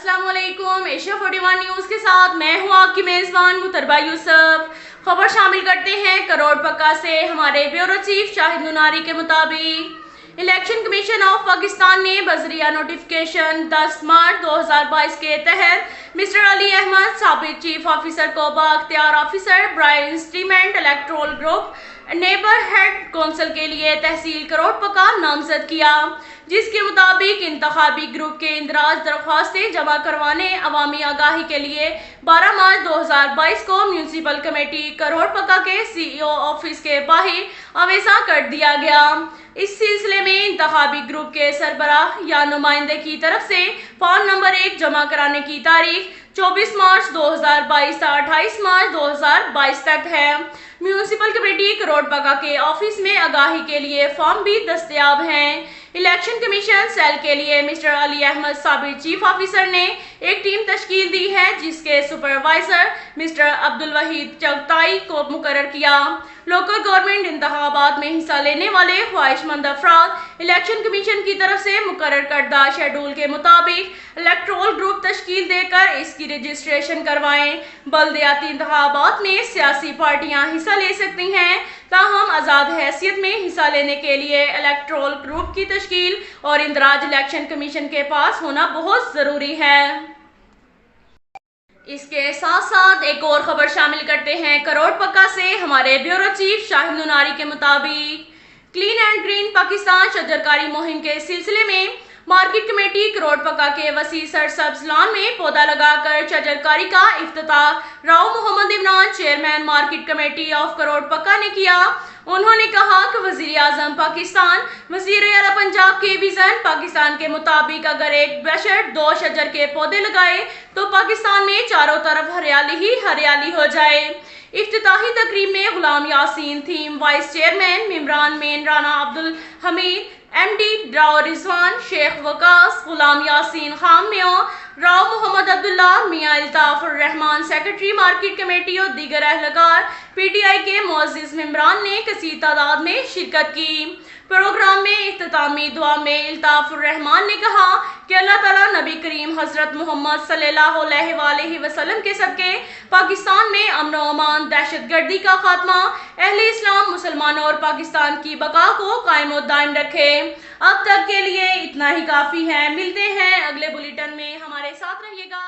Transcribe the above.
अस्सलाम वालेकुम। Asia 41 news के साथ मैं हूँ आपकी मेज़बान मुतरबा यूसुफ। खबर शामिल करते हैं करोड़ पक्का से। हमारे ब्यूरो चीफ शाहिद नुनारी के मुताबिक इलेक्शन कमीशन ऑफ पाकिस्तान ने बजरिया नोटिफिकेशन 10 मार्च 2022 के तहत मिस्टर अली अहमद साबिक चीफ ऑफिसर को बाख्तियार ऑफिसर ब्राय इंस्ट्रीमेंट electoral group neighbourhood council के लिए तहसील करोड़ पक्का नामजद किया, जिसके मुताबिक इंतखाबी ग्रुप के इंदराज दरख्वास्तें जमा करवाने अवामी आगाही के लिए 12 मार्च 2022 को म्यूनसिपल कमेटी करोड़ पक्का के CEO ऑफिस के बाहर आवेजा कर दिया गया। इस सिलसिले में इंतखाबी ग्रुप के सरबराह या नुमाइंदे की तरफ से फॉर्म नंबर 1 जमा कराने की तारीख 24 मार्च 2022 से 28 मार्च 2022 तक है। म्यूनसिपल कमेटी करोड़ पक्का के ऑफिस में आगाही के लिए फॉर्म भी दस्तयाब हैं। इलेक्शन कमीशन सेल के लिए मिस्टर अली अहमद साबिक चीफ ऑफिसर ने एक टीम तश्कील दी है, जिसके सुपरवाइजर मिस्टर अब्दुल वहीद चगताई को मुकर्रर किया। लोकल गवर्नमेंट इंतखाबात में हिस्सा लेने वाले ख्वाहिशमंद अफराद इलेक्शन कमीशन की तरफ से मुकर्रर करदा शेड्यूल के मुताबिक इलेक्ट्रोल ग्रुप तश्कील देकर इसकी रजिस्ट्रेशन करवाएं। बल्दियाती इंतखाबात में सियासी पार्टियां हिस्सा ले सकती हैं, ताहम आज़ाद हैसियत में हिस्सा लेने के लिए इलेक्ट्रोल ग्रुप की तश्कील और इंदराज इलेक्शन कमीशन के पास होना बहुत ज़रूरी है। इसके साथ साथ एक और खबर शामिल करते हैं करोड़ पक्का से। हमारे ब्यूरो चीफ शाहिद नुनारी के मुताबिक क्लीन एंड ग्रीन पाकिस्तान शजरकारी मुहिम के सिलसिले में मार्केट कमेटी करोड़ पक्का के वसी सरसब्ज लॉन में पौधा लगाकर शजरकारी का इफ्तिताह Rao Muhammad Imran chairman market committee of Karor Pakka ने किया। उन्होंने कहा कि वजीर आजम पाकिस्तान वजीर आला पंजाब के विजन पाकिस्तान के मुताबिक अगर एक बशर 2 शजर के पौधे लगाए तो पाकिस्तान में चारों तरफ हरियाली ही हरियाली हो जाए। इफ्तिताही तकरीब में गुलाम यासीन थीम वाइस चेयरमैन इमरान मेन Rana Abdul Hameed MD Rao Rizwan Sheikh Waqas Ghulam Yasin Khan mayor Rao Muhammad Abdullah Mian Iltafur Rehman secretary market committee और दीगर अहलकार PTI के मुअज़्ज़िज़ मेंबरान ने कसीर तादाद में शिरकत की। प्रोग्राम में इख्तितामी दुआ में इल्ताफुर रहमान ने कहा कि अल्लाह ताला नबी करीम हजरत मोहम्मद सल्लल्लाहु अलैहि वसल्लम के सदके पाकिस्तान में अमन व अमान, दहशतगर्दी का खात्मा, अहले इस्लाम, मुसलमानों और पाकिस्तान की बका को कायम और दायम रखे। अब तक के लिए इतना ही काफ़ी है। मिलते हैं अगले बुलेटिन में, हमारे साथ रहिएगा।